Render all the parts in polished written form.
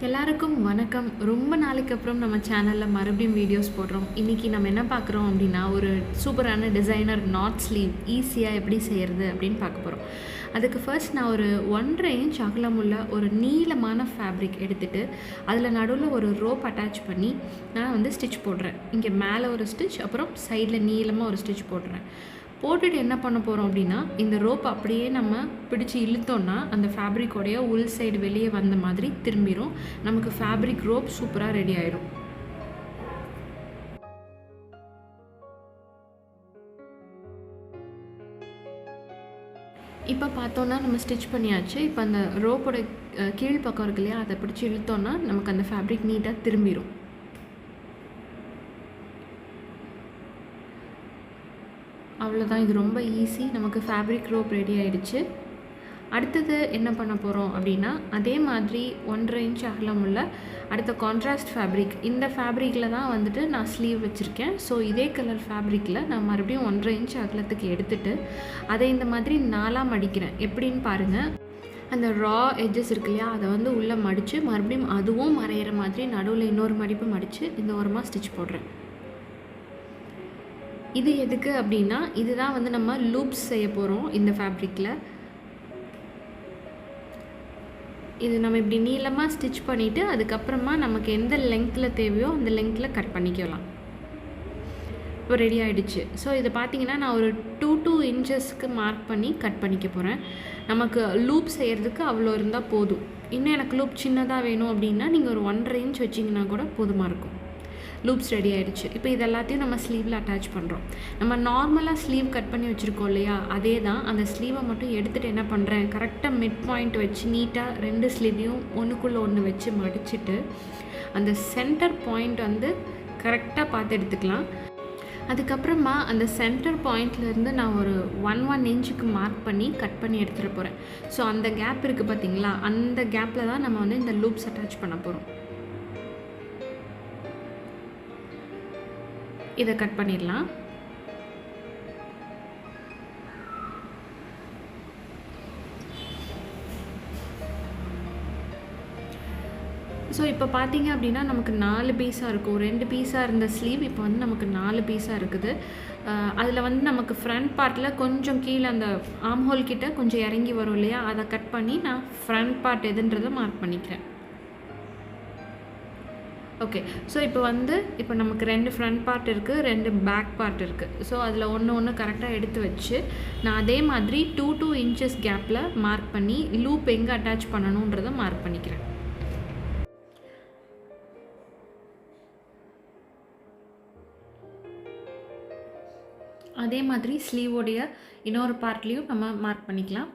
எல்லாருக்கும் வணக்கம். ரொம்ப நாளைக்கு அப்புறம் நம்ம சேனலில் மறுபடியும் வீடியோஸ் போடுறோம். இன்றைக்கி நம்ம என்ன பார்க்குறோம் அப்படின்னா, ஒரு சூப்பரான டிசைனர் நாட் ஸ்லீவ் ஈஸியாக எப்படி செய்கிறது அப்படின்னு பார்க்க போகிறோம். அதுக்கு ஃபர்ஸ்ட் நான் ஒரு 1.5 இன்ச் அகலமுள்ள ஒரு நீளமான ஃபேப்ரிக் எடுத்துகிட்டு அதில் நடுவில் ஒரு ரோப் அட்டாச் பண்ணி நான் ஸ்டிச் போடுறேன். இங்கே மேலே ஒரு ஸ்டிச், அப்புறம் சைடில் நீளமாக ஒரு ஸ்டிச் போடுறேன். போட்டுட்டு என்ன பண்ண போகிறோம் அப்படின்னா, இந்த ரோப் அப்படியே நம்ம பிடிச்சி இழுத்தோன்னா அந்த ஃபேப்ரிக்கோடைய உள் சைடு வெளியே வந்த மாதிரி திரும்பிடும். நமக்கு ஃபேப்ரிக் ரோப் சூப்பராக ரெடி ஆயிரும். இப்போ பார்த்தோன்னா நம்ம ஸ்டிச் பண்ணியாச்சு. இப்போ அந்த ரோப்போட கீழ் பக்கம் இருக்கு இல்லையா, அதை பிடிச்சி இழுத்தோன்னா நமக்கு அந்த ஃபேப்ரிக் நீட்டாக திரும்பிடும். அவ்வளோதான், இது ரொம்ப ஈஸி. நமக்கு ஃபேப்ரிக் ரோப் ரெடி ஆகிடுச்சு. அடுத்தது என்ன பண்ண போகிறோம் அப்படின்னா, அதே மாதிரி 1.5 இன்ச் அகலமுள்ள அடுத்த கான்ட்ராஸ்ட் ஃபேப்ரிக், இந்த ஃபேப்ரிக்கில் தான் நான் ஸ்லீவ் வச்சுருக்கேன். ஸோ இதே கலர் ஃபேப்ரிக்கில் நான் மறுபடியும் 1.5 இன்ச் அகலத்துக்கு எடுத்துகிட்டு அதை இந்த மாதிரி 4ஆக மடிக்கிறேன். எப்படின்னு பாருங்கள். அந்த ரா எட்ஜஸ் இருக்கு இல்லையா, அதை உள்ளே மடித்து மறுபடியும் அதுவும் மறையிற மாதிரி நடுவில் இன்னொரு மடிப்பு மடித்து இந்த ஓரமாக ஸ்டிச் போடுறேன். இது எதுக்கு அப்படின்னா, இதுதான் நம்ம லூப்ஸ் செய்ய போகிறோம் இந்த ஃபேப்ரிக்கில். இது நம்ம இப்படி நீளமாக ஸ்டிச் பண்ணிவிட்டு அதுக்கப்புறமா நமக்கு எந்த லெங்த்தில் தேவையோ அந்த லெங்த்தில் கட் பண்ணிக்கலாம். இப்போ ரெடி ஆகிடுச்சு. ஸோ இதை பார்த்தீங்கன்னா நான் ஒரு 2 இன்ச்சஸ்க்கு மார்க் பண்ணி கட் பண்ணிக்க போகிறேன். நமக்கு லூப் செய்கிறதுக்கு அவ்வளோ இருந்தால் போதும். இன்னும் எனக்கு லூப் சின்னதாக வேணும் அப்படின்னா நீங்கள் ஒரு 1.5 இன்ச் வச்சிங்கன்னா கூட போதுமாக இருக்கும். லூப்ஸ் ரெடி ஆகிடுச்சு. இப்போ இது எல்லாத்தையும் நம்ம ஸ்லீவில் அட்டாச் பண்ணுறோம். நம்ம நார்மலாக ஸ்லீவ் கட் பண்ணி வச்சுருக்கோம் இல்லையா, அதே தான். அந்த ஸ்லீவை மட்டும் எடுத்துகிட்டு என்ன பண்ணுறேன், கரெக்டாக மிட் பாயிண்ட் வச்சு நீட்டாக 2 ஸ்லீவையும் ஒன்றுக்குள்ளே ஒன்று வச்சு மடிச்சுட்டு அந்த சென்டர் பாயிண்ட் கரெக்டாக பார்த்து எடுத்துக்கலாம். அதுக்கப்புறமா அந்த சென்டர் பாயிண்ட்லேருந்து நான் ஒரு 1 இன்ச்சுக்கு மார்க் பண்ணி கட் பண்ணி எடுத்துகிட்டு போகிறேன். ஸோ அந்த கேப் இருக்குது பார்த்திங்களா, அந்த கேப்பில் தான் நம்ம இந்த லூப்ஸ் அட்டாச் பண்ண போகிறோம். இதை கட் பண்ணிடலாம். ஸோ இப்போ பார்த்தீங்க அப்படின்னா நமக்கு 4 பீஸாக இருக்கும். 2 பீஸாக இருந்த ஸ்லீவ் இப்போ நமக்கு 4 பீஸாக இருக்குது. அதில் நமக்கு ஃப்ரண்ட் பார்ட்டில் கொஞ்சம் கீழே அந்த ஆர்ம் ஹோல் கிட்ட கொஞ்சம் இறங்கி வரும் இல்லையா, அதை கட் பண்ணி நான் ஃப்ரண்ட் பார்ட் எதுன்றதை மார்க் பண்ணிக்கிறேன். ஓகே. ஸோ இப்போ நமக்கு 2 ஃப்ரண்ட் பார்ட் இருக்குது, 2 பேக் பார்ட் இருக்குது. ஸோ அதில் ஒன்று கரெக்டாக எடுத்து வச்சு நான் அதே மாதிரி 2 இன்ச்சஸ் கேப்பில் மார்க் பண்ணி லூப் எங்கே அட்டாச் பண்ணணுன்றதை மார்க் பண்ணிக்கிறேன். அதே மாதிரி ஸ்லீவோடைய இன்னொரு பார்ட்லேயும் நம்ம மார்க் பண்ணிக்கலாம்.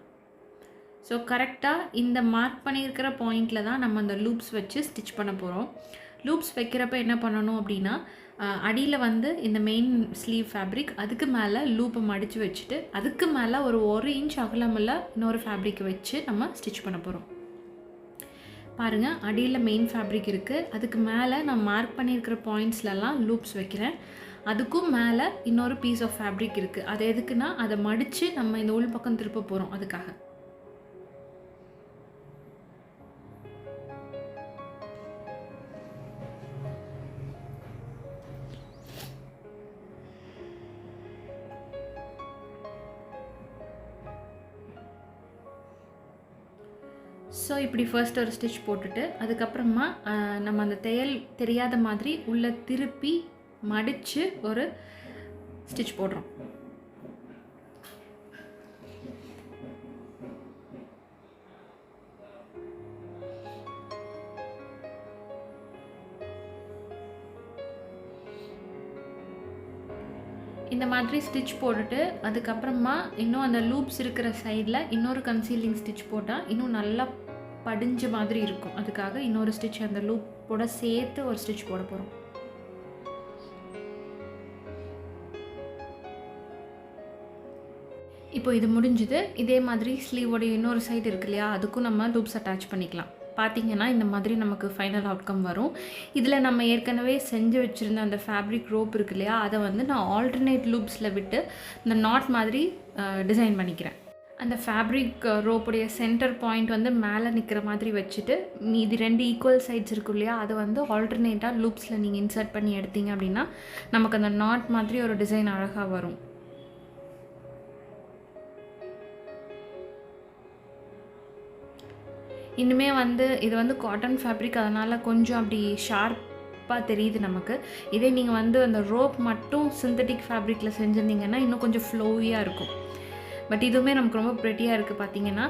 ஸோ கரெக்டாக இந்த மார்க் பண்ணியிருக்கிற பாயிண்டில் தான் நம்ம அந்த லூப்ஸ் வச்சு ஸ்டிச் பண்ண போகிறோம். லூப்ஸ் வைக்கிறப்ப என்ன பண்ணணும் அப்படின்னா, அடியில் இந்த மெயின் ஸ்லீவ் ஃபேப்ரிக், அதுக்கு மேலே லூப்பை மடித்து வச்சுட்டு அதுக்கு மேலே ஒரு 1 இன்ச் அகலமுள்ள இன்னொரு ஃபேப்ரிக் வச்சு நம்ம ஸ்டிச் பண்ண போகிறோம். பாருங்கள், அடியில் மெயின் ஃபேப்ரிக் இருக்குது, அதுக்கு மேலே நான் மார்க் பண்ணியிருக்கிற பாயிண்ட்ஸ்லலாம் லூப்ஸ் வைக்கிறேன். அதுக்கும் மேலே இன்னொரு பீஸ் ஆஃப் ஃபேப்ரிக் இருக்குது. அது எதுக்குன்னா, அதை மடித்து நம்ம இந்த உள் பக்கம் திருப்ப போகிறோம். அதுக்காக ஸோ இப்படி ஃபர்ஸ்ட் ஒரு ஸ்டிச் போட்டுட்டு அதுக்கப்புறமா நம்ம அந்த தையல் தெரியாத மாதிரி உள்ளே திருப்பி மடித்து ஒரு ஸ்டிச் போடுறோம். இந்த மாதிரி ஸ்டிச் போட்டுட்டு அதுக்கப்புறமா இன்னும் அந்த லூப்ஸ் இருக்கிற சைடில் இன்னொரு கன்சீலிங் ஸ்டிச் போட்டால் இன்னும் நல்லா படிஞ்ச மாதிரி இருக்கும். அதுக்காக இன்னொரு ஸ்டிச் அந்த லூப்போட சேர்த்து ஒரு ஸ்டிச் போட போகிறோம். இப்போ இது முடிஞ்சுது. இதே மாதிரி ஸ்லீவோடைய இன்னொரு சைடு இருக்கு இல்லையா, அதுக்கும் நம்ம லூப்ஸ் அட்டாச் பண்ணிக்கலாம். பார்த்தீங்கன்னா இந்த மாதிரி நமக்கு ஃபைனல் அவுட்கம் வரும். இதில் நம்ம ஏற்கனவே செஞ்சு வச்சுருந்த அந்த ஃபேப்ரிக் ரோப் இருக்கு இல்லையா, அதை நான் ஆல்டர்னேட் லூப்ஸில் விட்டு இந்த நாட் மாதிரி டிசைன் பண்ணிக்கிறேன். அந்த ஃபேப்ரிக் ரோப்புடைய சென்டர் பாயிண்ட் வந்து மேலே நிற்கிற மாதிரி வச்சுட்டு மீதி 2 ஈக்குவல் சைட்ஸ் இருக்கும் இல்லையா, அதை வந்து ஆல்டர்னேட்டாக லூப்ஸில் நீங்கள் இன்சர்ட் பண்ணி எடுத்தீங்க அப்படின்னா நமக்கு அந்த நாட் மாதிரி ஒரு டிசைன் அழகாக வரும். இன்னுமே வந்து இது வந்து காட்டன் ஃபேப்ரிக், அதனால் கொஞ்சம் அப்படி ஷார்ப்பாக தெரியுது நமக்கு. இதே நீங்கள் வந்து அந்த ரோப் மட்டும் சிந்தட்டிக் ஃபேப்ரிக்கில் செஞ்சுருந்தீங்கன்னா இன்னும் கொஞ்சம் ஃப்ளோவியாக இருக்கும். பட் இதுவுமே நமக்கு ரொம்ப ப்ரெட்டியாக இருக்குது. பார்த்தீங்கன்னா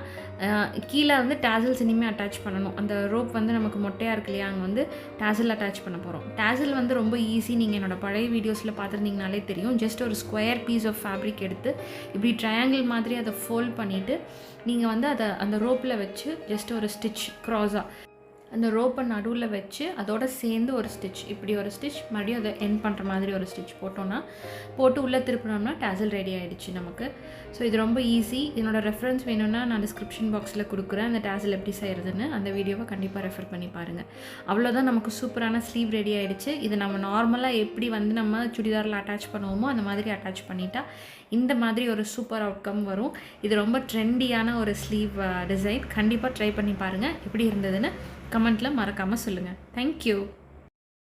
கீழே வந்து டேசல்ஸ் இனிமேல் அட்டாச் பண்ணணும். அந்த ரோப் வந்து நமக்கு மொட்டையாக இருக்கு இல்லையா, அங்கே வந்து டேசல் அட்டாச் பண்ண போகிறோம். டேசல் வந்து ரொம்ப ஈஸி. நீங்கள் என்னோடய பழைய வீடியோஸில் பார்த்துருந்தீங்கனாலே தெரியும். ஜஸ்ட் ஒரு ஸ்கொயர் பீஸ் ஆஃப் ஃபேப்ரிக் எடுத்து இப்படி ட்ரையாங்கிள் மாதிரி அதை ஃபோல்ட் பண்ணிவிட்டு நீங்கள் வந்து அதை அந்த ரோப்பில் வச்சு ஜஸ்ட் ஒரு ஸ்டிச் க்ராஸாக அந்த ரோப்பை நடுவில் வச்சு அதோடு சேர்ந்து ஒரு ஸ்டிச், இப்படி ஒரு ஸ்டிச், மறுபடியும் அதை எண்ட் பண்ணுற மாதிரி ஒரு ஸ்டிச் போட்டு உள்ளே திருப்பினோம்னா டேசல் ரெடி ஆகிடுச்சு நமக்கு. ஸோ இது ரொம்ப ஈஸி. என்னோடய ரெஃபரன்ஸ் வேணும்னா நான் டிஸ்கிரிப்ஷன் பாக்ஸில் கொடுக்குறேன். அந்த டேசல் எப்படி செய்கிறதுன்னு அந்த வீடியோவை கண்டிப்பாக ரெஃபர் பண்ணி பாருங்கள். அவ்வளோதான், நமக்கு சூப்பரான ஸ்லீவ் ரெடி ஆகிடுச்சு. இது நம்ம நார்மலாக எப்படி வந்து நம்ம சுடிதாரில் அட்டாச் பண்ணுவோமோ அந்த மாதிரி அட்டாச் பண்ணிட்டா இந்த மாதிரி ஒரு சூப்பர் அவுட்கம் வரும். இது ரொம்ப ட்ரெண்டியான ஒரு ஸ்லீவ் டிசைன். கண்டிப்பாக ட்ரை பண்ணி பாருங்கள். எப்படி இருந்ததுன்னு கமெண்ட்டில் மறக்காமல் சொல்லுங்கள். தேங்க்யூ.